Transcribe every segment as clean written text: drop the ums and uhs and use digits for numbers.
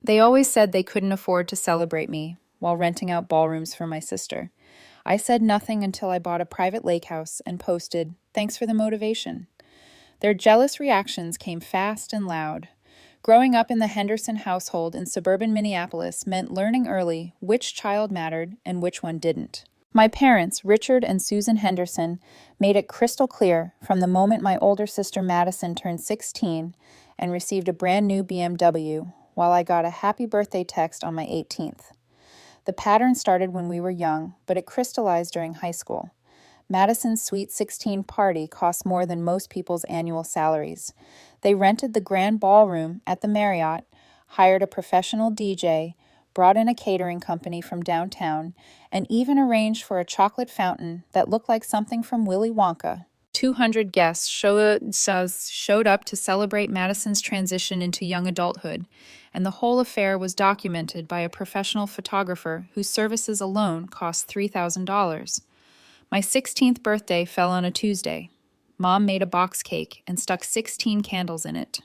They always said they couldn't afford to celebrate me while renting out ballrooms for my sister. I said nothing until I bought a private lake house and posted, "Thanks for the motivation." Their jealous reactions came fast and loud. Growing up in the Henderson household in suburban Minneapolis meant learning early which child mattered and which one didn't. My parents, Richard and Susan Henderson, made it crystal clear from the moment my older sister Madison turned 16 and received a brand new BMW, while I got a happy birthday text on my 18th. The pattern started when we were young, but it crystallized during high school. Madison's Sweet 16 party cost more than most people's annual salaries. They rented the grand ballroom at the Marriott, hired a professional DJ, brought in a catering company from downtown, and even arranged for a chocolate fountain that looked like something from Willy Wonka. 200 guests showed up to celebrate Madison's transition into young adulthood, and the whole affair was documented by a professional photographer whose services alone cost $3,000. My 16th birthday fell on a Tuesday. Mom made a box cake and stuck 16 candles in it.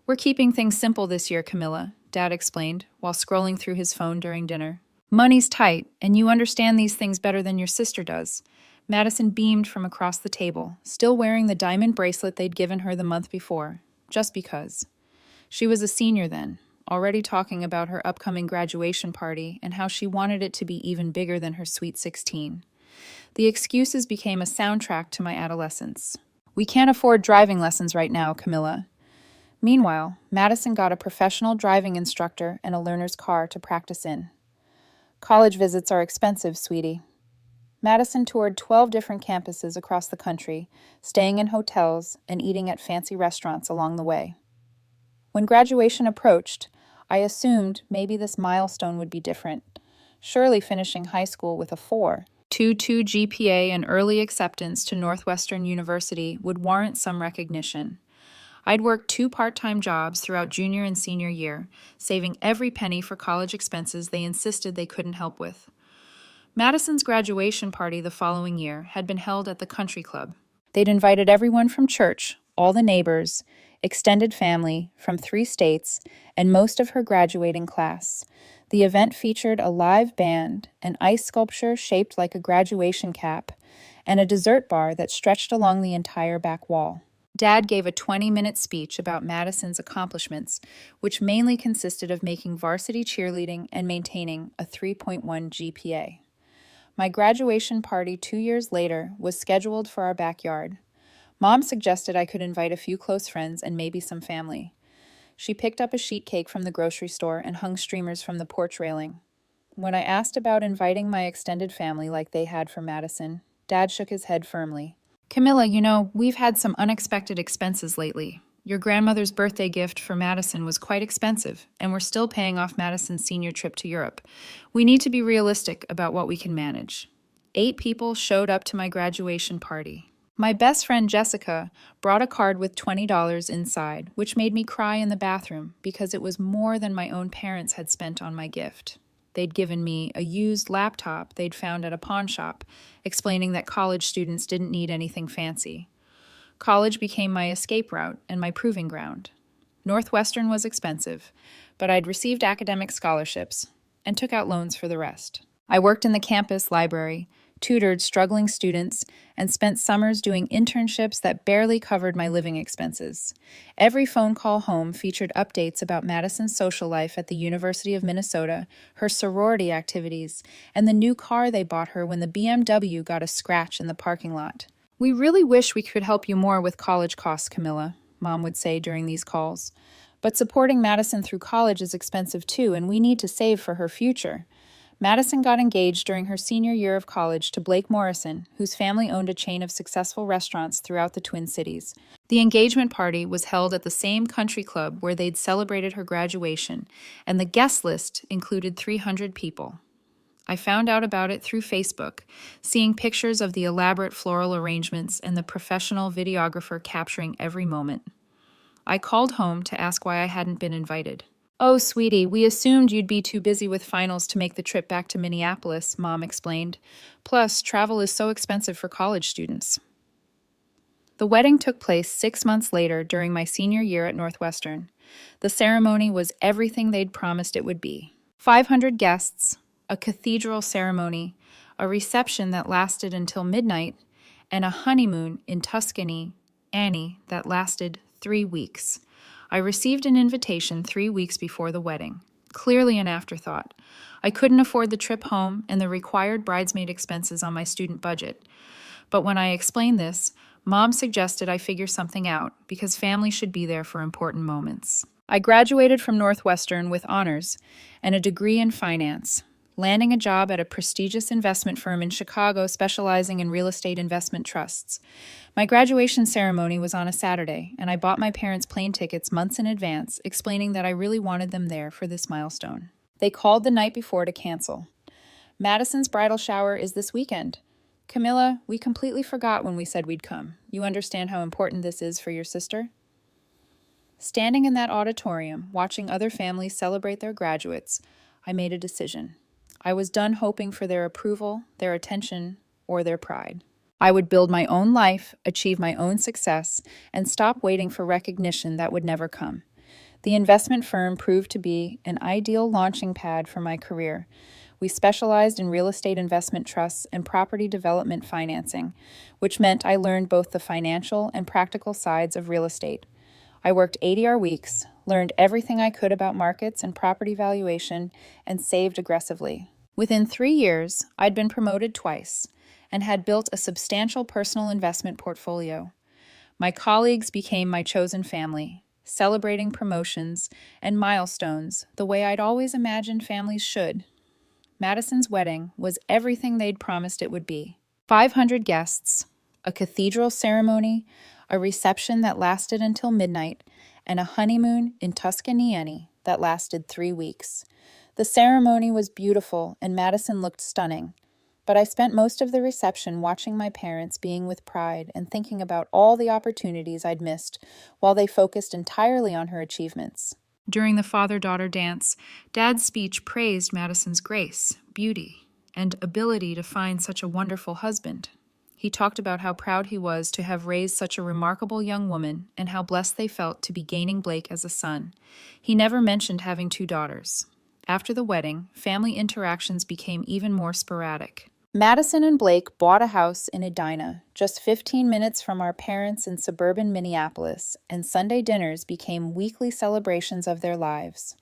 "We're keeping things simple this year, Camilla," Dad explained while scrolling through his phone during dinner. "Money's tight, and you understand these things better than your sister does." Madison beamed from across the table, still wearing the diamond bracelet they'd given her the month before, just because. She was a senior then, already talking about her upcoming graduation party and how she wanted it to be even bigger than her Sweet 16. The excuses became a soundtrack to my adolescence. "We can't afford driving lessons right now, Camilla." Meanwhile, Madison got a professional driving instructor and a learner's car to practice in. "College visits are expensive, sweetie." Madison toured 12 different campuses across the country, staying in hotels and eating at fancy restaurants along the way. When graduation approached, I assumed maybe this milestone would be different. Surely finishing high school with a 4.22 GPA and early acceptance to Northwestern University would warrant some recognition. I'd worked 2 part-time jobs throughout junior and senior year, saving every penny for college expenses they insisted they couldn't help with. Madison's graduation party the following year had been held at the country club. They'd invited everyone from church, all the neighbors, extended family from 3 states, and most of her graduating class. The event featured a live band, an ice sculpture shaped like a graduation cap, and a dessert bar that stretched along the entire back wall. Dad gave a 20-minute speech about Madison's accomplishments, which mainly consisted of making varsity cheerleading and maintaining a 3.1 GPA. My graduation party 2 years later was scheduled for our backyard. Mom suggested I could invite a few close friends and maybe some family. She picked up a sheet cake from the grocery store and hung streamers from the porch railing. When I asked about inviting my extended family like they had for Madison, Dad shook his head firmly. "Camilla, we've had some unexpected expenses lately. Your grandmother's birthday gift for Madison was quite expensive, and we're still paying off Madison's senior trip to Europe. We need to be realistic about what we can manage." 8 people showed up to my graduation party. My best friend Jessica brought a card with $20 inside, which made me cry in the bathroom because it was more than my own parents had spent on my gift. They'd given me a used laptop they'd found at a pawn shop, explaining that college students didn't need anything fancy. College became my escape route and my proving ground. Northwestern was expensive, but I'd received academic scholarships and took out loans for the rest. I worked in the campus library, tutored struggling students, and spent summers doing internships that barely covered my living expenses. Every phone call home featured updates about Madison's social life at the University of Minnesota, her sorority activities, and the new car they bought her when the BMW got a scratch in the parking lot. "We really wish we could help you more with college costs, Camilla," Mom would say during these calls. "But supporting Madison through college is expensive too, and we need to save for her future." Madison got engaged during her senior year of college to Blake Morrison, whose family owned a chain of successful restaurants throughout the Twin Cities. The engagement party was held at the same country club where they'd celebrated her graduation, and the guest list included 300 people. I found out about it through Facebook, seeing pictures of the elaborate floral arrangements and the professional videographer capturing every moment. I called home to ask why I hadn't been invited. "Oh, sweetie, we assumed you'd be too busy with finals to make the trip back to Minneapolis," Mom explained. "Plus, travel is so expensive for college students." The wedding took place 6 months later during my senior year at Northwestern. The ceremony was everything they'd promised it would be. 500 guests, a cathedral ceremony, a reception that lasted until midnight, and a honeymoon in Tuscany, Annie, that lasted 3 weeks. I received an invitation 3 weeks before the wedding. Clearly an afterthought. I couldn't afford the trip home and the required bridesmaid expenses on my student budget. But when I explained this, Mom suggested I figure something out because family should be there for important moments. I graduated from Northwestern with honors and a degree in finance, landing a job at a prestigious investment firm in Chicago specializing in real estate investment trusts. My graduation ceremony was on a Saturday, and I bought my parents plane tickets months in advance, explaining that I really wanted them there for this milestone. They called the night before to cancel. Madison's bridal shower is this weekend. Camilla, we completely forgot when we said we'd come. You understand how important this is for your sister? Standing in that auditorium, watching other families celebrate their graduates, I made a decision. I was done hoping for their approval, their attention, or their pride. I would build my own life, achieve my own success, and stop waiting for recognition that would never come. The investment firm proved to be an ideal launching pad for my career. We specialized in real estate investment trusts and property development financing, which meant I learned both the financial and practical sides of real estate. I worked 80-hour weeks, learned everything I could about markets and property valuation, and saved aggressively. Within 3 years, I'd been promoted twice and had built a substantial personal investment portfolio. My colleagues became my chosen family, celebrating promotions and milestones the way I'd always imagined families should. Madison's wedding was everything they'd promised it would be. 500 guests, a cathedral ceremony, a reception that lasted until midnight, and a honeymoon in Tuscany that lasted 3 weeks. The ceremony was beautiful and Madison looked stunning, but I spent most of the reception watching my parents being with pride and thinking about all the opportunities I'd missed while they focused entirely on her achievements. During the father-daughter dance, Dad's speech praised Madison's grace, beauty, and ability to find such a wonderful husband. He talked about how proud he was to have raised such a remarkable young woman and how blessed they felt to be gaining Blake as a son. He never mentioned having 2 daughters. After the wedding, family interactions became even more sporadic. Madison and Blake bought a house in Edina, just 15 minutes from our parents in suburban Minneapolis, and Sunday dinners became weekly celebrations of their lives.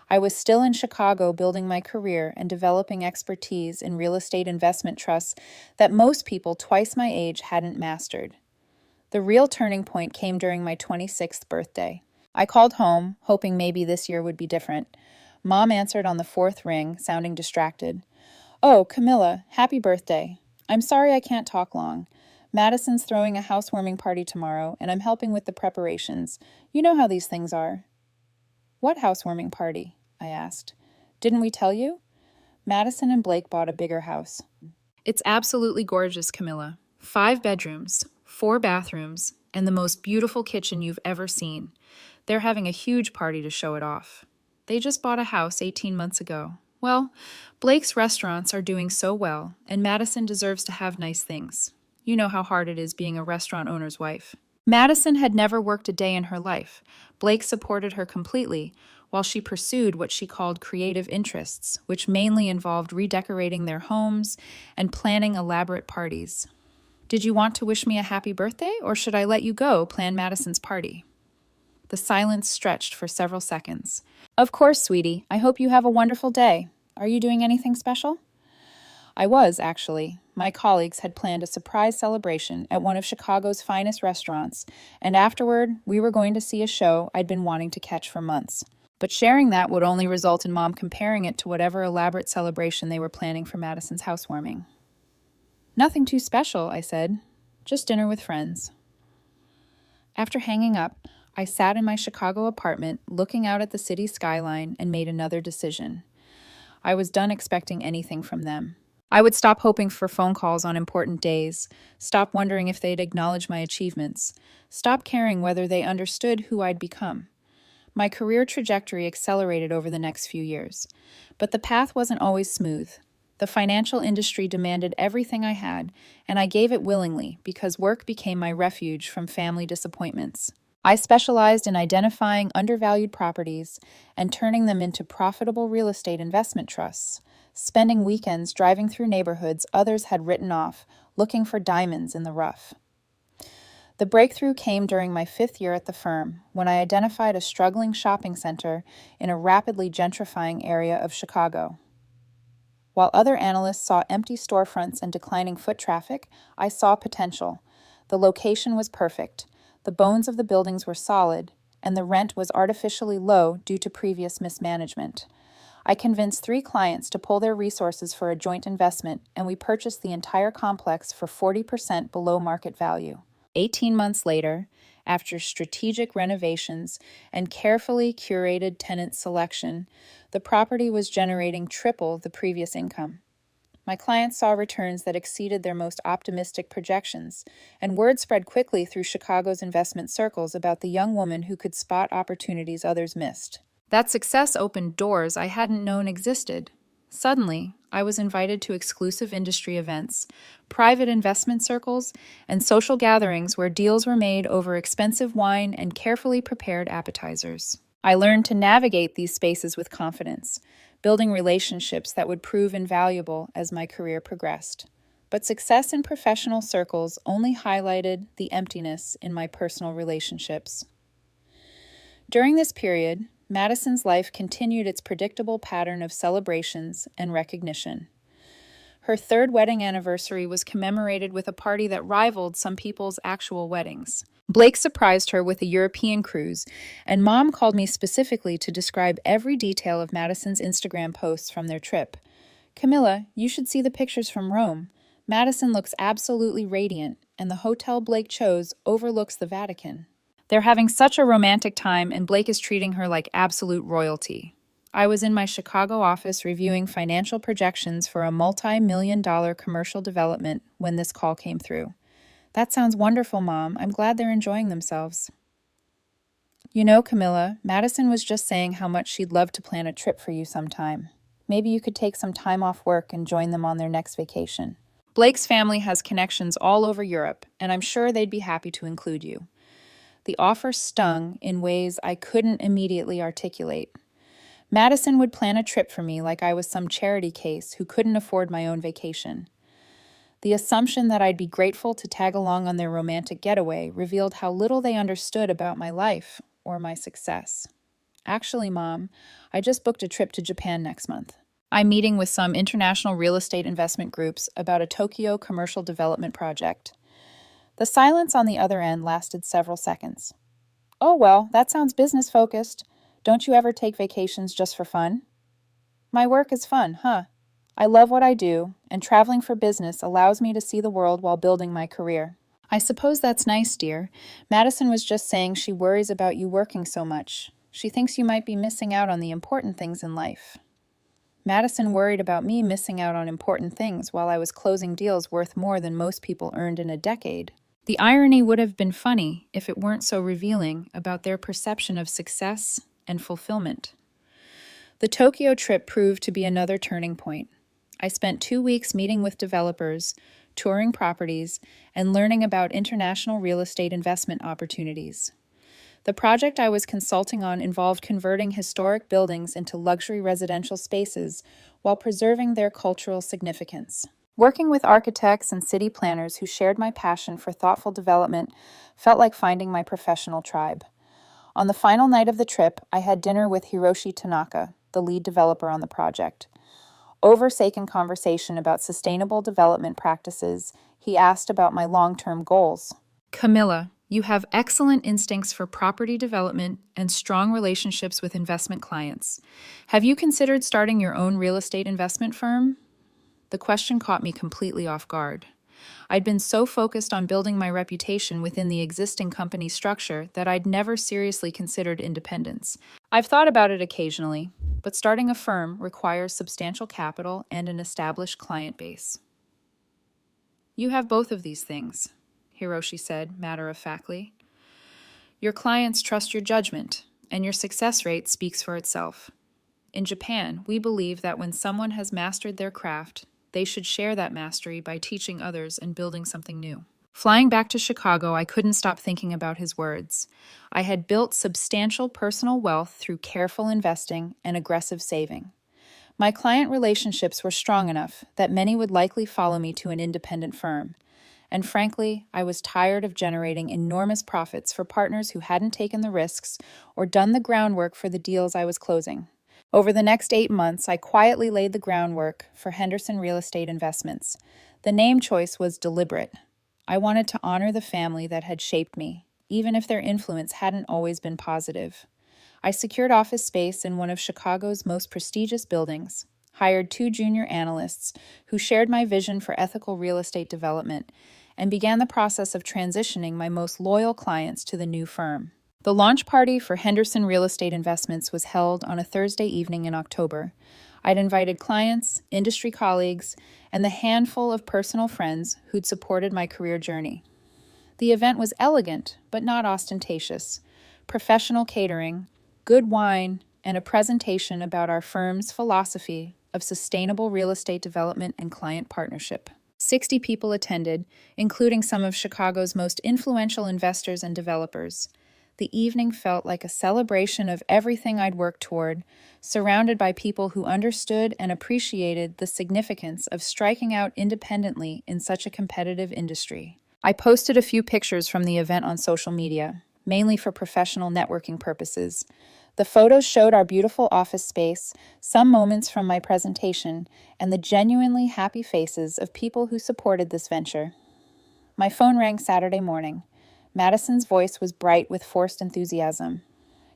I was still in Chicago building my career and developing expertise in real estate investment trusts that most people twice my age hadn't mastered. The real turning point came during my 26th birthday. I called home, hoping maybe this year would be different. Mom answered on the 4th ring, sounding distracted. "Oh, Camilla, happy birthday. I'm sorry I can't talk long. Madison's throwing a housewarming party tomorrow, and I'm helping with the preparations. You know how these things are." "What housewarming party?" I asked. "Didn't we tell you?" Madison and Blake bought a bigger house. It's absolutely gorgeous, Camilla. 5 bedrooms, 4 bathrooms, and the most beautiful kitchen you've ever seen. They're having a huge party to show it off. They just bought a house 18 months ago. Well, Blake's restaurants are doing so well, and Madison deserves to have nice things. You know how hard it is being a restaurant owner's wife. Madison had never worked a day in her life. Blake supported her completely, while she pursued what she called creative interests, which mainly involved redecorating their homes and planning elaborate parties. "Did you want to wish me a happy birthday, or should I let you go plan Madison's party?" The silence stretched for several seconds. "Of course, sweetie. I hope you have a wonderful day. Are you doing anything special?" I was, actually. My colleagues had planned a surprise celebration at one of Chicago's finest restaurants, and afterward, we were going to see a show I'd been wanting to catch for months. But sharing that would only result in Mom comparing it to whatever elaborate celebration they were planning for Madison's housewarming. "Nothing too special," I said. "Just dinner with friends." After hanging up, I sat in my Chicago apartment, looking out at the city skyline, and made another decision. I was done expecting anything from them. I would stop hoping for phone calls on important days, stop wondering if they'd acknowledge my achievements, stop caring whether they understood who I'd become. My career trajectory accelerated over the next few years, but the path wasn't always smooth. The financial industry demanded everything I had, and I gave it willingly because work became my refuge from family disappointments. I specialized in identifying undervalued properties and turning them into profitable real estate investment trusts, spending weekends driving through neighborhoods others had written off, looking for diamonds in the rough. The breakthrough came during my 5th year at the firm, when I identified a struggling shopping center in a rapidly gentrifying area of Chicago. While other analysts saw empty storefronts and declining foot traffic, I saw potential. The location was perfect, the bones of the buildings were solid, and the rent was artificially low due to previous mismanagement. I convinced 3 clients to pull their resources for a joint investment, and we purchased the entire complex for 40% below market value. 18 months later, after strategic renovations and carefully curated tenant selection, the property was generating triple the previous income. My clients saw returns that exceeded their most optimistic projections, and word spread quickly through Chicago's investment circles about the young woman who could spot opportunities others missed. That success opened doors I hadn't known existed. Suddenly, I was invited to exclusive industry events, private investment circles, and social gatherings where deals were made over expensive wine and carefully prepared appetizers. I learned to navigate these spaces with confidence, building relationships that would prove invaluable as my career progressed. But success in professional circles only highlighted the emptiness in my personal relationships. During this period, Madison's life continued its predictable pattern of celebrations and recognition. Her 3rd wedding anniversary was commemorated with a party that rivaled some people's actual weddings. Blake surprised her with a European cruise, and Mom called me specifically to describe every detail of Madison's Instagram posts from their trip. "Camilla, you should see the pictures from Rome. Madison looks absolutely radiant, and the hotel Blake chose overlooks the Vatican. They're having such a romantic time, and Blake is treating her like absolute royalty." I was in my Chicago office reviewing financial projections for a multi-million-dollar commercial development when this call came through. "That sounds wonderful, Mom. I'm glad they're enjoying themselves." "You know, Camilla, Madison was just saying how much she'd love to plan a trip for you sometime. Maybe you could take some time off work and join them on their next vacation. Blake's family has connections all over Europe, and I'm sure they'd be happy to include you." The offer stung in ways I couldn't immediately articulate. Madison would plan a trip for me like I was some charity case who couldn't afford my own vacation. The assumption that I'd be grateful to tag along on their romantic getaway revealed how little they understood about my life or my success. "Actually, Mom, I just booked a trip to Japan next month. I'm meeting with some international real estate investment groups about a Tokyo commercial development project." The silence on the other end lasted several seconds. "Oh, well, that sounds business-focused. Don't you ever take vacations just for fun?" "My work is fun, huh? I love what I do, and traveling for business allows me to see the world while building my career." "I suppose that's nice, dear. Madison was just saying she worries about you working so much. She thinks you might be missing out on the important things in life." Madison worried about me missing out on important things while I was closing deals worth more than most people earned in a decade. The irony would have been funny if it weren't so revealing about their perception of success and fulfillment. The Tokyo trip proved to be another turning point. I spent 2 weeks meeting with developers, touring properties, and learning about international real estate investment opportunities. The project I was consulting on involved converting historic buildings into luxury residential spaces while preserving their cultural significance. Working with architects and city planners who shared my passion for thoughtful development felt like finding my professional tribe. On the final night of the trip, I had dinner with Hiroshi Tanaka, the lead developer on the project. Over sake conversation about sustainable development practices, he asked about my long-term goals. "Camilla, you have excellent instincts for property development and strong relationships with investment clients. Have you considered starting your own real estate investment firm?" The question caught me completely off guard. I'd been so focused on building my reputation within the existing company structure that I'd never seriously considered independence. I've thought about it occasionally, but starting a firm requires substantial capital and an established client base. "You have both of these things," Hiroshi said matter-of-factly. "Your clients trust your judgment, and your success rate speaks for itself. In Japan, we believe that when someone has mastered their craft, they should share that mastery by teaching others and building something new. Flying back to Chicago, I couldn't stop thinking about his words. I had built substantial personal wealth through careful investing and aggressive saving. My client relationships were strong enough that many would likely follow me to an independent firm. And frankly, I was tired of generating enormous profits for partners who hadn't taken the risks or done the groundwork for the deals I was closing. Over the next 8 months, I quietly laid the groundwork for Henderson Real Estate Investments. The name choice was deliberate. I wanted to honor the family that had shaped me, even if their influence hadn't always been positive. I secured office space in one of Chicago's most prestigious buildings, hired 2 junior analysts who shared my vision for ethical real estate development, and began the process of transitioning my most loyal clients to the new firm. The launch party for Henderson Real Estate Investments was held on a Thursday evening in October. I'd invited clients, industry colleagues, and the handful of personal friends who'd supported my career journey. The event was elegant, but not ostentatious. Professional catering, good wine, and a presentation about our firm's philosophy of sustainable real estate development and client partnership. 60 people attended, including some of Chicago's most influential investors and developers. The evening felt like a celebration of everything I'd worked toward, surrounded by people who understood and appreciated the significance of striking out independently in such a competitive industry. I posted a few pictures from the event on social media, mainly for professional networking purposes. The photos showed our beautiful office space, some moments from my presentation, and the genuinely happy faces of people who supported this venture. My phone rang Saturday morning. Madison's voice was bright with forced enthusiasm.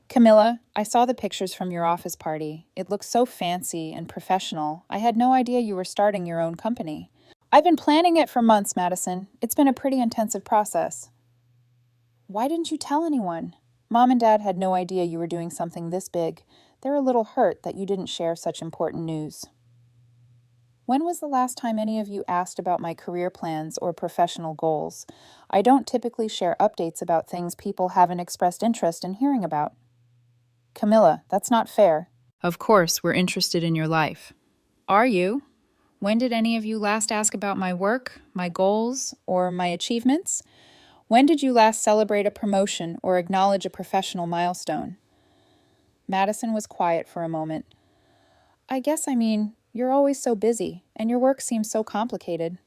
"Camilla, I saw the pictures from your office party. It looks so fancy and professional. I had no idea you were starting your own company." "I've been planning it for months, Madison. It's been a pretty intensive process." "Why didn't you tell anyone?" "Mom and Dad had no idea you were doing something this big. They're a little hurt that you didn't share such important news." "When was the last time any of you asked about my career plans or professional goals? I don't typically share updates about things people haven't expressed interest in hearing about." "Camilla, that's not fair." "Of course, we're interested in your life." "Are you? When did any of you last ask about my work, my goals, or my achievements? When did you last celebrate a promotion or acknowledge a professional milestone?" Madison was quiet for a moment. I guess you're always so busy, and your work seems so complicated."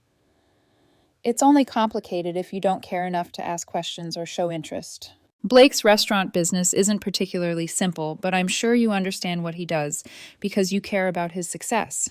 "It's only complicated if you don't care enough to ask questions or show interest." "Blake's restaurant business isn't particularly simple, but I'm sure you understand what he does because you care about his success."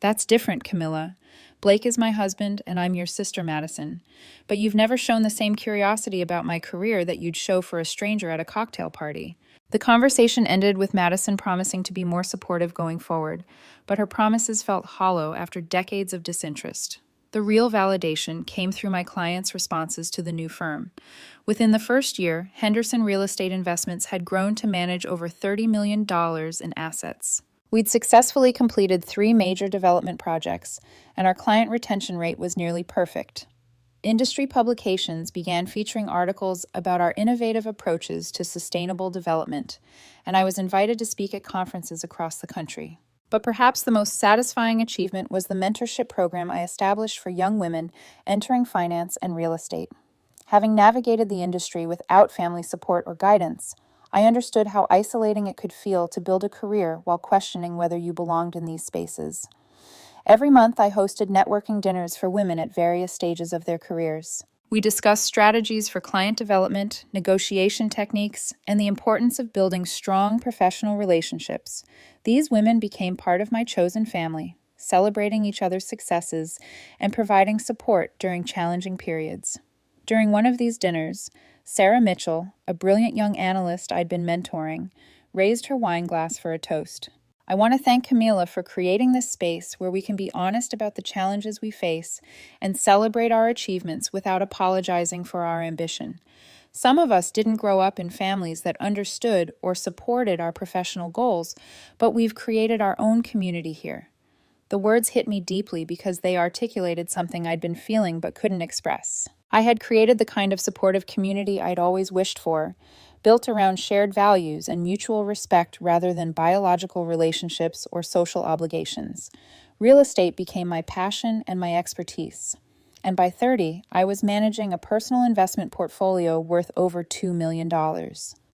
"That's different, Camilla. Blake is my husband, and I'm your sister, Madison. But you've never shown the same curiosity about my career that you'd show for a stranger at a cocktail party." The conversation ended with Madison promising to be more supportive going forward, but her promises felt hollow after decades of disinterest. The real validation came through my clients' responses to the new firm. Within the first year, Henderson Real Estate Investments had grown to manage over $30 million in assets. We'd successfully completed 3 major development projects, and our client retention rate was nearly perfect. Industry publications began featuring articles about our innovative approaches to sustainable development, and I was invited to speak at conferences across the country. But perhaps the most satisfying achievement was the mentorship program I established for young women entering finance and real estate. Having navigated the industry without family support or guidance, I understood how isolating it could feel to build a career while questioning whether you belonged in these spaces. Every month, I hosted networking dinners for women at various stages of their careers. We discussed strategies for client development, negotiation techniques, and the importance of building strong professional relationships. These women became part of my chosen family, celebrating each other's successes and providing support during challenging periods. During one of these dinners, Sarah Mitchell, a brilliant young analyst I'd been mentoring, raised her wine glass for a toast. "I want to thank Camilla for creating this space where we can be honest about the challenges we face and celebrate our achievements without apologizing for our ambition. Some of us didn't grow up in families that understood or supported our professional goals, but we've created our own community here." The words hit me deeply because they articulated something I'd been feeling but couldn't express. I had created the kind of supportive community I'd always wished for, built around shared values and mutual respect rather than biological relationships or social obligations. Real estate became my passion and my expertise. And by 30, I was managing a personal investment portfolio worth over $2 million.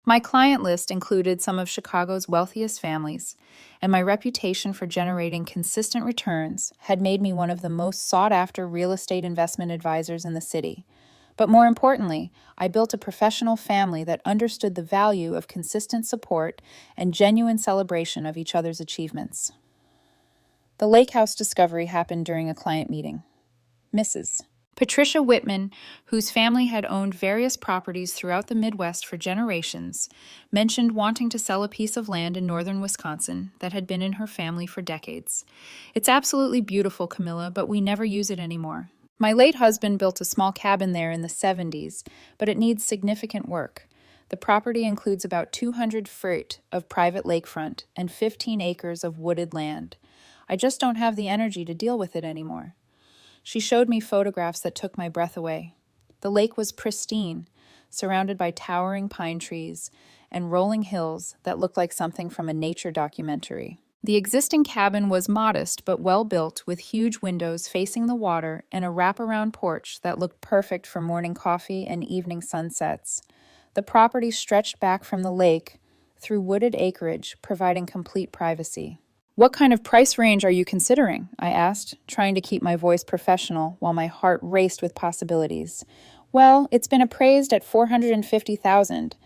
My client list included some of Chicago's wealthiest families, and my reputation for generating consistent returns had made me one of the most sought-after real estate investment advisors in the city. But more importantly, I built a professional family that understood the value of consistent support and genuine celebration of each other's achievements. The lake house discovery happened during a client meeting. Mrs. Patricia Whitman, whose family had owned various properties throughout the Midwest for generations, mentioned wanting to sell a piece of land in northern Wisconsin that had been in her family for decades. "It's absolutely beautiful, Camilla, but we never use it anymore. My late husband built a small cabin there in the 70s, but it needs significant work. The property includes about 200 feet of private lakefront and 15 acres of wooded land. I just don't have the energy to deal with it anymore." She showed me photographs that took my breath away. The lake was pristine, surrounded by towering pine trees and rolling hills that looked like something from a nature documentary. The existing cabin was modest but well built, with huge windows facing the water and a wraparound porch that looked perfect for morning coffee and evening sunsets. The property stretched back from the lake through wooded acreage, providing complete privacy. "What kind of price range are you considering?" I asked, trying to keep my voice professional while my heart raced with possibilities. "Well, it's been appraised at $450,000,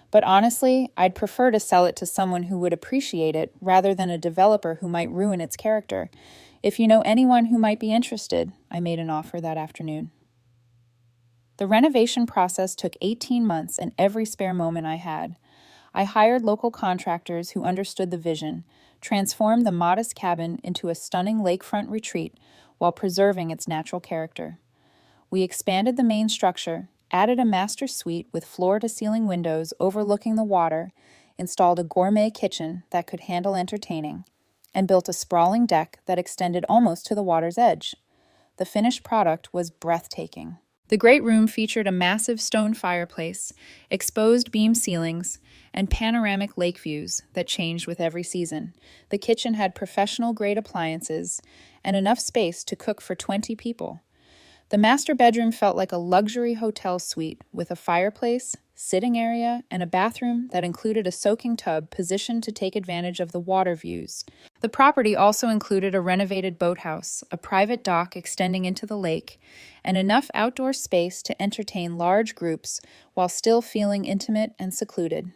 but honestly, I'd prefer to sell it to someone who would appreciate it rather than a developer who might ruin its character. If you know anyone who might be interested," I made an offer that afternoon. The renovation process took 18 months and every spare moment I had. I hired local contractors who understood the vision, transformed the modest cabin into a stunning lakefront retreat while preserving its natural character. We expanded the main structure, added a master suite with floor-to-ceiling windows overlooking the water, installed a gourmet kitchen that could handle entertaining, and built a sprawling deck that extended almost to the water's edge. The finished product was breathtaking. The great room featured a massive stone fireplace, exposed beam ceilings, and panoramic lake views that changed with every season. The kitchen had professional-grade appliances and enough space to cook for 20 people. The master bedroom felt like a luxury hotel suite with a fireplace, sitting area, and a bathroom that included a soaking tub positioned to take advantage of the water views. The property also included a renovated boathouse, a private dock extending into the lake, and enough outdoor space to entertain large groups while still feeling intimate and secluded.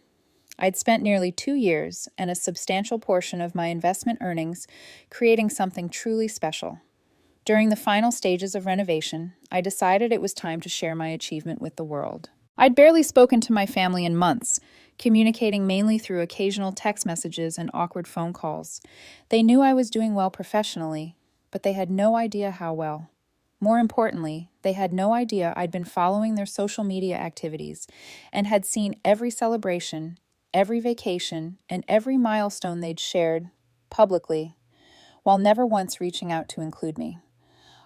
I'd spent nearly 2 years and a substantial portion of my investment earnings creating something truly special. During the final stages of renovation, I decided it was time to share my achievement with the world. I'd barely spoken to my family in months, communicating mainly through occasional text messages and awkward phone calls. They knew I was doing well professionally, but they had no idea how well. More importantly, they had no idea I'd been following their social media activities and had seen every celebration, every vacation, and every milestone they'd shared publicly, while never once reaching out to include me.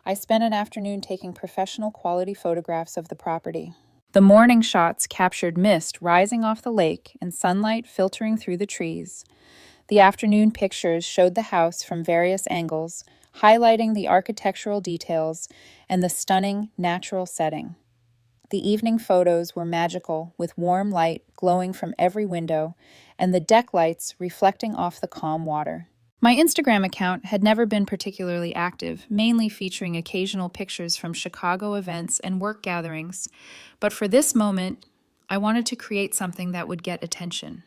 I spent an afternoon taking professional quality photographs of the property. The morning shots captured mist rising off the lake and sunlight filtering through the trees. The afternoon pictures showed the house from various angles, highlighting the architectural details and the stunning natural setting. The evening photos were magical, with warm light glowing from every window and the deck lights reflecting off the calm water. My Instagram account had never been particularly active, mainly featuring occasional pictures from Chicago events and work gatherings, but for this moment, I wanted to create something that would get attention.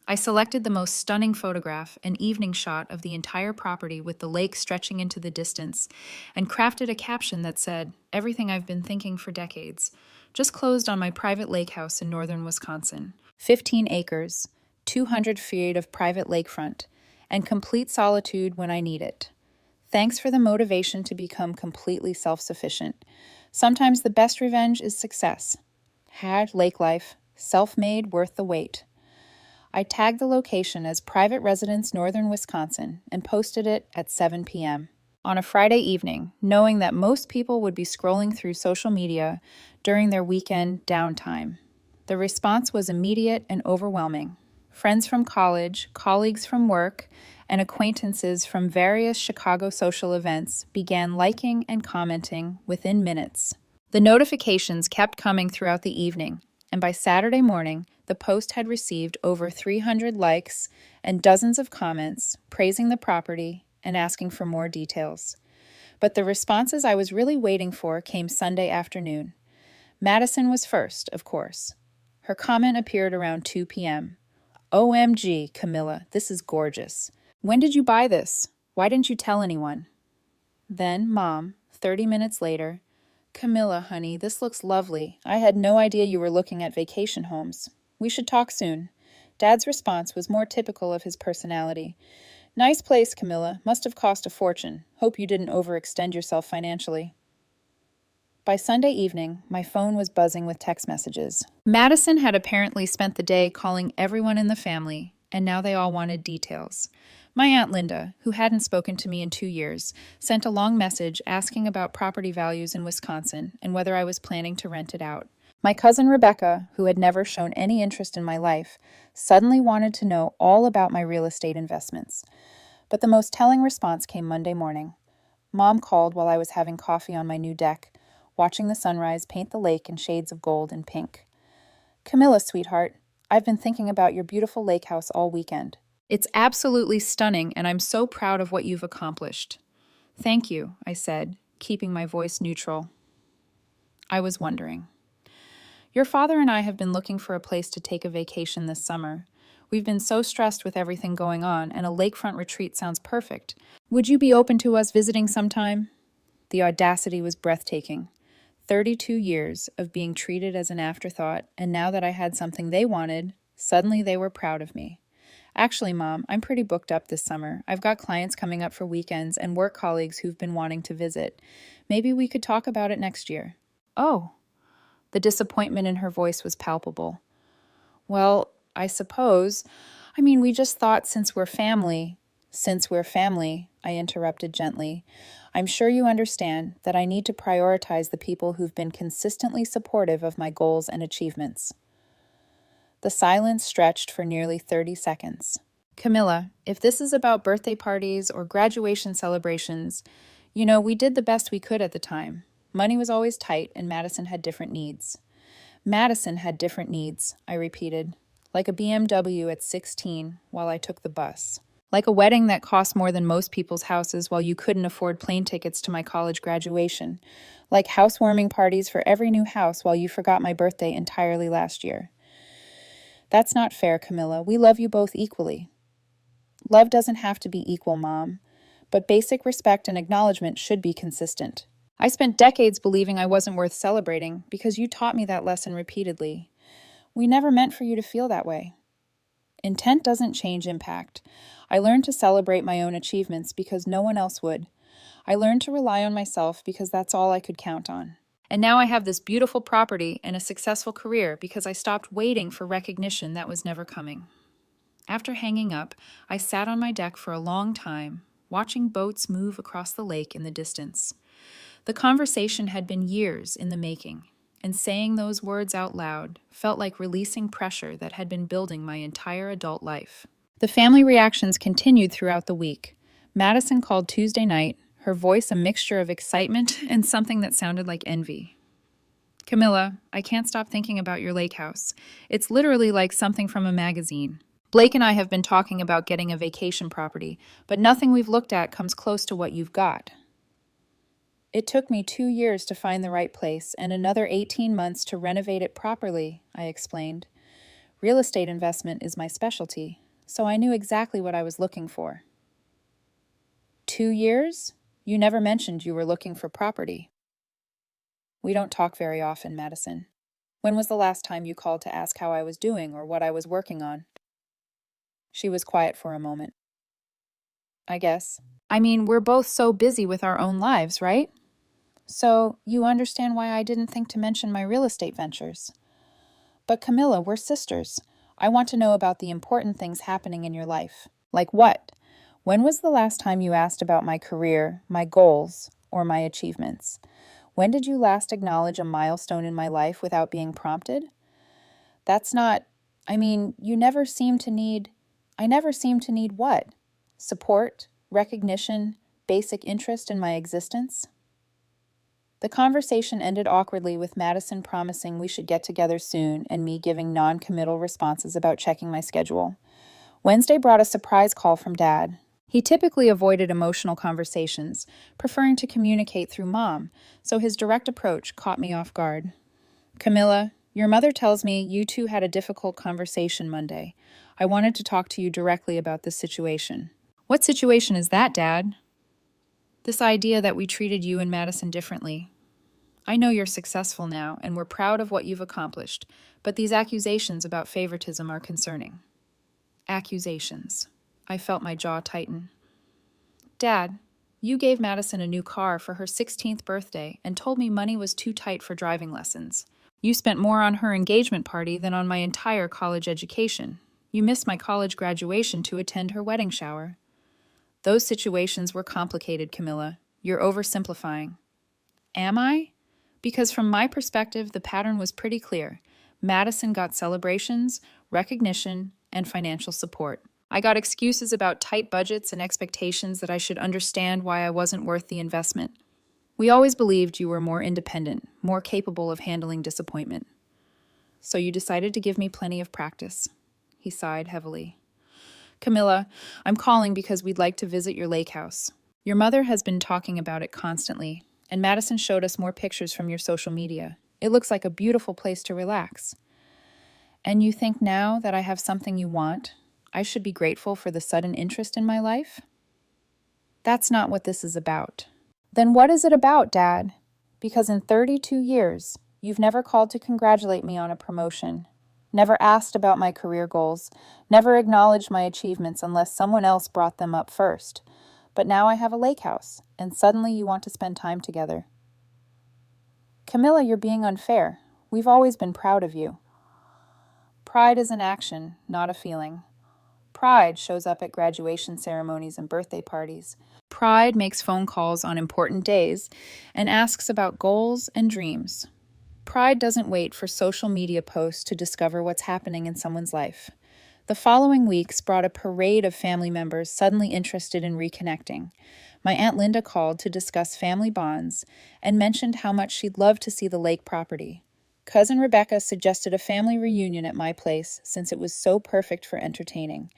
I selected the most stunning photograph, an evening shot of the entire property with the lake stretching into the distance, and crafted a caption that said, "Everything I've been thinking for decades. Just closed on my private lake house in northern Wisconsin. 15 acres, 200 feet of private lakefront, and complete solitude when I need it. Thanks for the motivation to become completely self-sufficient. Sometimes the best revenge is success. Had lake life, self-made, worth the wait." I tagged the location as Private Residence Northern Wisconsin and posted it at 7 p.m. on a Friday evening, knowing that most people would be scrolling through social media during their weekend downtime. The response was immediate and overwhelming. Friends from college, colleagues from work, and acquaintances from various Chicago social events began liking and commenting within minutes. The notifications kept coming throughout the evening, and by Saturday morning, the post had received over 300 likes and dozens of comments praising the property and asking for more details. But the responses I was really waiting for came Sunday afternoon. Madison was first, of course. Her comment appeared around 2 p.m. OMG, Camilla, this is gorgeous. When did you buy this? Why didn't you tell anyone? Then, Mom, 30 minutes later, Camilla, honey, this looks lovely. I had no idea you were looking at vacation homes. We should talk soon. Dad's response was more typical of his personality. Nice place, Camilla. Must have cost a fortune. Hope you didn't overextend yourself financially. By Sunday evening, my phone was buzzing with text messages. Madison had apparently spent the day calling everyone in the family, and now they all wanted details. My Aunt Linda, who hadn't spoken to me in 2 years, sent a long message asking about property values in Wisconsin and whether I was planning to rent it out. My cousin Rebecca, who had never shown any interest in my life, suddenly wanted to know all about my real estate investments. But the most telling response came Monday morning. Mom called while I was having coffee on my new deck, watching the sunrise paint the lake in shades of gold and pink. Camilla, sweetheart, I've been thinking about your beautiful lake house all weekend. It's absolutely stunning, and I'm so proud of what you've accomplished. Thank you, I said, keeping my voice neutral. I was wondering. Your father and I have been looking for a place to take a vacation this summer. We've been so stressed with everything going on, and a lakefront retreat sounds perfect. Would you be open to us visiting sometime? The audacity was breathtaking. 32 years of being treated as an afterthought, and now that I had something they wanted, suddenly they were proud of me. Actually, Mom, I'm pretty booked up this summer. I've got clients coming up for weekends and work colleagues who've been wanting to visit. Maybe we could talk about it next year. Oh. The disappointment in her voice was palpable. Well, I suppose. We just thought since we're family, I interrupted gently. I'm sure you understand that I need to prioritize the people who've been consistently supportive of my goals and achievements. The silence stretched for nearly 30 seconds. Camilla, if this is about birthday parties or graduation celebrations, we did the best we could at the time. Money was always tight, and Madison had different needs. Madison had different needs, I repeated, like a BMW at 16 while I took the bus. Like a wedding that cost more than most people's houses while you couldn't afford plane tickets to my college graduation. Like housewarming parties for every new house while you forgot my birthday entirely last year. That's not fair, Camilla. We love you both equally. Love doesn't have to be equal, Mom, but basic respect and acknowledgement should be consistent. I spent decades believing I wasn't worth celebrating because you taught me that lesson repeatedly. We never meant for you to feel that way. Intent doesn't change impact. I learned to celebrate my own achievements because no one else would. I learned to rely on myself because that's all I could count on. And now I have this beautiful property and a successful career because I stopped waiting for recognition that was never coming. After hanging up, I sat on my deck for a long time, watching boats move across the lake in the distance. The conversation had been years in the making, and saying those words out loud felt like releasing pressure that had been building my entire adult life. The family reactions continued throughout the week. Madison called Tuesday night, her voice a mixture of excitement and something that sounded like envy. Camilla, I can't stop thinking about your lake house. It's literally like something from a magazine. Blake and I have been talking about getting a vacation property, but nothing we've looked at comes close to what you've got. It took me 2 years to find the right place and another 18 months to renovate it properly, I explained. Real estate investment is my specialty, so I knew exactly what I was looking for. 2 years? You never mentioned you were looking for property. We don't talk very often, Madison. When was the last time you called to ask how I was doing or what I was working on? She was quiet for a moment. I guess. We're both so busy with our own lives, right? So, you understand why I didn't think to mention my real estate ventures. But Camilla, we're sisters. I want to know about the important things happening in your life. Like what? When was the last time you asked about my career, my goals, or my achievements? When did you last acknowledge a milestone in my life without being prompted? That's not, I never seem to need what? Support, recognition, basic interest in my existence? The conversation ended awkwardly with Madison promising we should get together soon and me giving non-committal responses about checking my schedule. Wednesday brought a surprise call from Dad. He typically avoided emotional conversations, preferring to communicate through Mom, so his direct approach caught me off guard. Camilla, your mother tells me you two had a difficult conversation Monday. I wanted to talk to you directly about this situation. What situation is that, Dad? This idea that we treated you and Madison differently. I know you're successful now, and we're proud of what you've accomplished, but these accusations about favoritism are concerning. Accusations. I felt my jaw tighten. Dad, you gave Madison a new car for her 16th birthday and told me money was too tight for driving lessons. You spent more on her engagement party than on my entire college education. You missed my college graduation to attend her wedding shower. Those situations were complicated, Camilla. You're oversimplifying. Am I? Because from my perspective, the pattern was pretty clear. Madison got celebrations, recognition, and financial support. I got excuses about tight budgets and expectations that I should understand why I wasn't worth the investment. We always believed you were more independent, more capable of handling disappointment. So you decided to give me plenty of practice. He sighed heavily. Camilla, I'm calling because we'd like to visit your lake house. Your mother has been talking about it constantly, and Madison showed us more pictures from your social media. It looks like a beautiful place to relax. And you think now that I have something you want, I should be grateful for the sudden interest in my life? That's not what this is about. Then what is it about, Dad? Because in 32 years, you've never called to congratulate me on a promotion, never asked about my career goals, never acknowledged my achievements unless someone else brought them up first. But now I have a lake house, and suddenly you want to spend time together. Camilla, you're being unfair. We've always been proud of you. Pride is an action, not a feeling. Pride shows up at graduation ceremonies and birthday parties. Pride makes phone calls on important days and asks about goals and dreams. Pride doesn't wait for social media posts to discover what's happening in someone's life. The following weeks brought a parade of family members suddenly interested in reconnecting. My Aunt Linda called to discuss family bonds and mentioned how much she'd love to see the lake property. Cousin Rebecca suggested a family reunion at my place since it was so perfect for entertaining.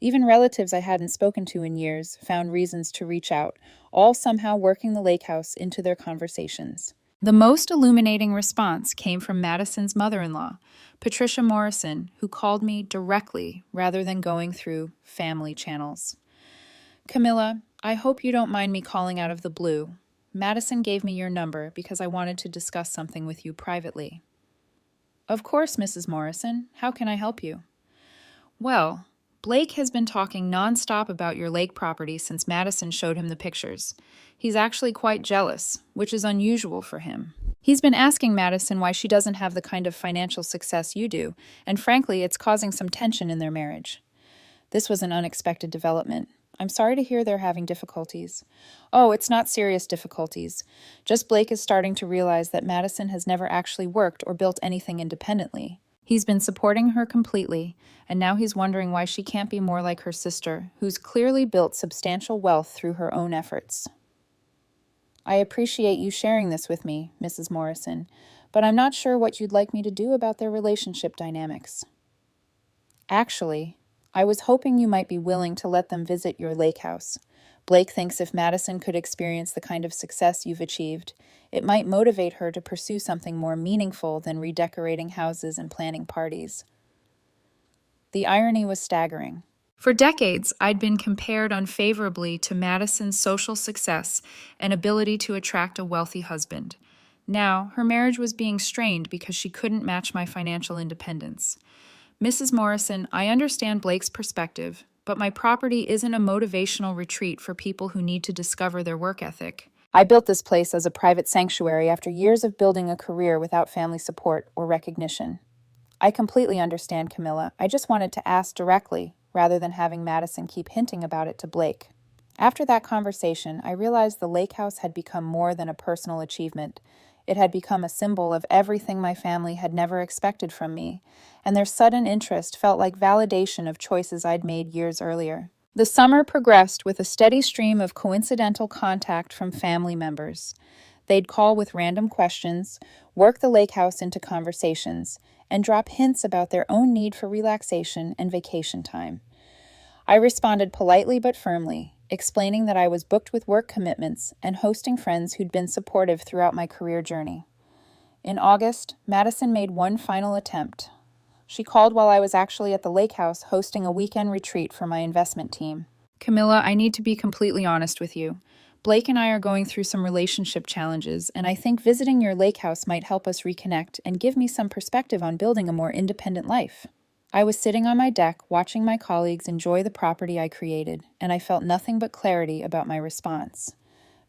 Even relatives I hadn't spoken to in years found reasons to reach out, all somehow working the lake house into their conversations. The most illuminating response came from Madison's mother-in-law, Patricia Morrison, who called me directly rather than going through family channels. Camilla, I hope you don't mind me calling out of the blue. Madison gave me your number because I wanted to discuss something with you privately. Of course, Mrs. Morrison. How can I help you? Well, Blake has been talking nonstop about your lake property since Madison showed him the pictures. He's actually quite jealous, which is unusual for him. He's been asking Madison why she doesn't have the kind of financial success you do, and frankly, it's causing some tension in their marriage. This was an unexpected development. I'm sorry to hear they're having difficulties. Oh, it's not serious difficulties. Just Blake is starting to realize that Madison has never actually worked or built anything independently. He's been supporting her completely, and now he's wondering why she can't be more like her sister, who's clearly built substantial wealth through her own efforts. I appreciate you sharing this with me, Mrs. Morrison, but I'm not sure what you'd like me to do about their relationship dynamics. Actually, I was hoping you might be willing to let them visit your lake house. Blake thinks if Madison could experience the kind of success you've achieved, it might motivate her to pursue something more meaningful than redecorating houses and planning parties. The irony was staggering. For decades, I'd been compared unfavorably to Madison's social success and ability to attract a wealthy husband. Now, her marriage was being strained because she couldn't match my financial independence. Mrs. Morrison, I understand Blake's perspective, but my property isn't a motivational retreat for people who need to discover their work ethic. I built this place as a private sanctuary after years of building a career without family support or recognition. I completely understand, Camilla. I just wanted to ask directly, rather than having Madison keep hinting about it to Blake. After that conversation, I realized the lake house had become more than a personal achievement. It had become a symbol of everything my family had never expected from me, and their sudden interest felt like validation of choices I'd made years earlier. The summer progressed with a steady stream of coincidental contact from family members. They'd call with random questions, work the lake house into conversations, and drop hints about their own need for relaxation and vacation time. I responded politely but firmly, explaining that I was booked with work commitments and hosting friends who'd been supportive throughout my career journey. In August, Madison made one final attempt. She called while I was actually at the lake house hosting a weekend retreat for my investment team. Camilla, I need to be completely honest with you. Blake and I are going through some relationship challenges, and I think visiting your lake house might help us reconnect and give me some perspective on building a more independent life. I was sitting on my deck watching my colleagues enjoy the property I created, and I felt nothing but clarity about my response.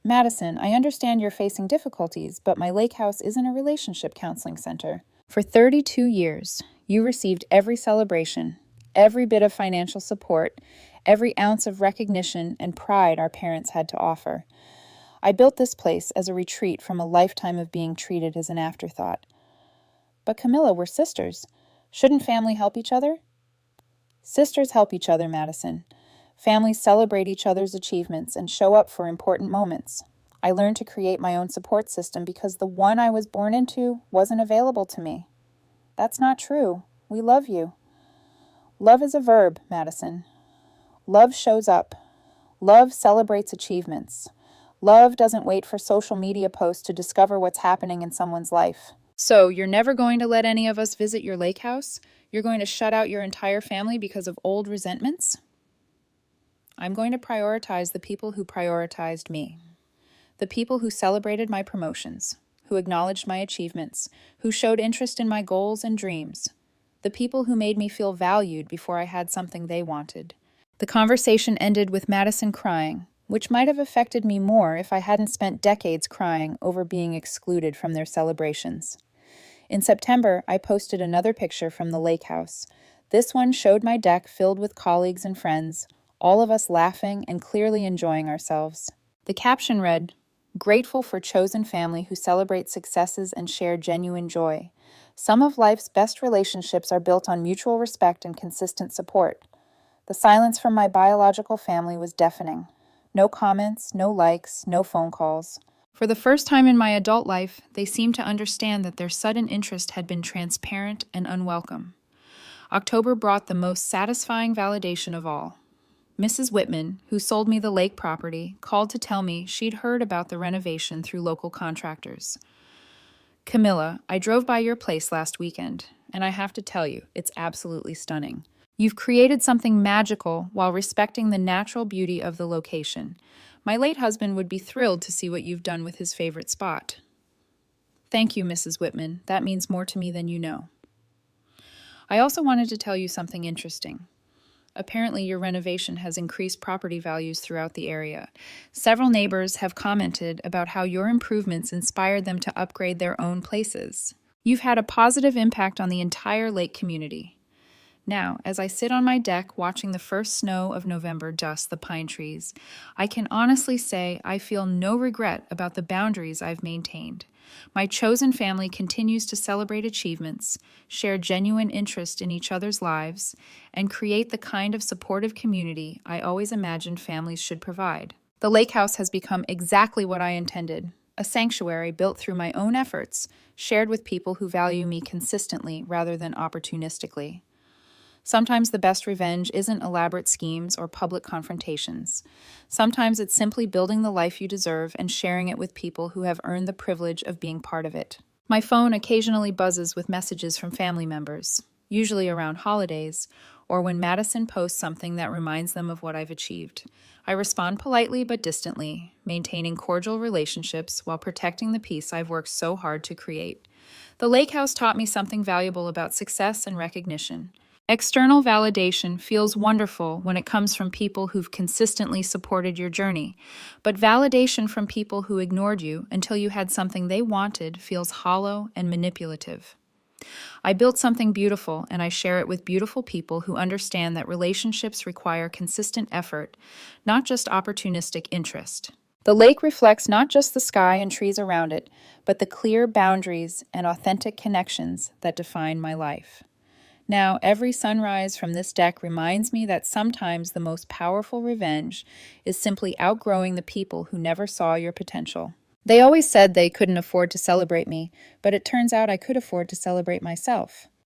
Madison, I understand you're facing difficulties, but my lake house isn't a relationship counseling center. For 32 years, you received every celebration, every bit of financial support, every ounce of recognition and pride our parents had to offer. I built this place as a retreat from a lifetime of being treated as an afterthought. But Camilla, we're sisters. Shouldn't family help each other? Sisters help each other, Madison. Families celebrate each other's achievements and show up for important moments. I learned to create my own support system because the one I was born into wasn't available to me. That's not true. We love you. Love is a verb, Madison. Love shows up. Love celebrates achievements. Love doesn't wait for social media posts to discover what's happening in someone's life. So, you're never going to let any of us visit your lake house? You're going to shut out your entire family because of old resentments? I'm going to prioritize the people who prioritized me. The people who celebrated my promotions, who acknowledged my achievements, who showed interest in my goals and dreams. The people who made me feel valued before I had something they wanted. The conversation ended with Madison crying, which might have affected me more if I hadn't spent decades crying over being excluded from their celebrations. In September, I posted another picture from the lake house. This one showed my deck filled with colleagues and friends, all of us laughing and clearly enjoying ourselves. The caption read, "Grateful for chosen family who celebrate successes and share genuine joy. Some of life's best relationships are built on mutual respect and consistent support." The silence from my biological family was deafening. No comments, no likes, no phone calls. For the first time in my adult life, they seemed to understand that their sudden interest had been transparent and unwelcome. October brought the most satisfying validation of all. Mrs. Whitman, who sold me the lake property, called to tell me she'd heard about the renovation through local contractors. "Camilla, I drove by your place last weekend, and I have to tell you, it's absolutely stunning. You've created something magical while respecting the natural beauty of the location. My late husband would be thrilled to see what you've done with his favorite spot." Thank you, Mrs. Whitman. That means more to me than you know. I also wanted to tell you something interesting. Apparently, your renovation has increased property values throughout the area. Several neighbors have commented about how your improvements inspired them to upgrade their own places. You've had a positive impact on the entire lake community. Now, as I sit on my deck watching the first snow of November dust the pine trees, I can honestly say I feel no regret about the boundaries I've maintained. My chosen family continues to celebrate achievements, share genuine interest in each other's lives, and create the kind of supportive community I always imagined families should provide. The lake house has become exactly what I intended, a sanctuary built through my own efforts, shared with people who value me consistently rather than opportunistically. Sometimes the best revenge isn't elaborate schemes or public confrontations. Sometimes it's simply building the life you deserve and sharing it with people who have earned the privilege of being part of it. My phone occasionally buzzes with messages from family members, usually around holidays, or when Madison posts something that reminds them of what I've achieved. I respond politely but distantly, maintaining cordial relationships while protecting the peace I've worked so hard to create. The lake house taught me something valuable about success and recognition. External validation feels wonderful when it comes from people who've consistently supported your journey, but validation from people who ignored you until you had something they wanted feels hollow and manipulative. I built something beautiful, and I share it with beautiful people who understand that relationships require consistent effort, not just opportunistic interest. The lake reflects not just the sky and trees around it, but the clear boundaries and authentic connections that define my life. Now, every sunrise from this deck reminds me that sometimes the most powerful revenge is simply outgrowing the people who never saw your potential. They always said they couldn't afford to celebrate me, but it turns out I could afford to celebrate myself.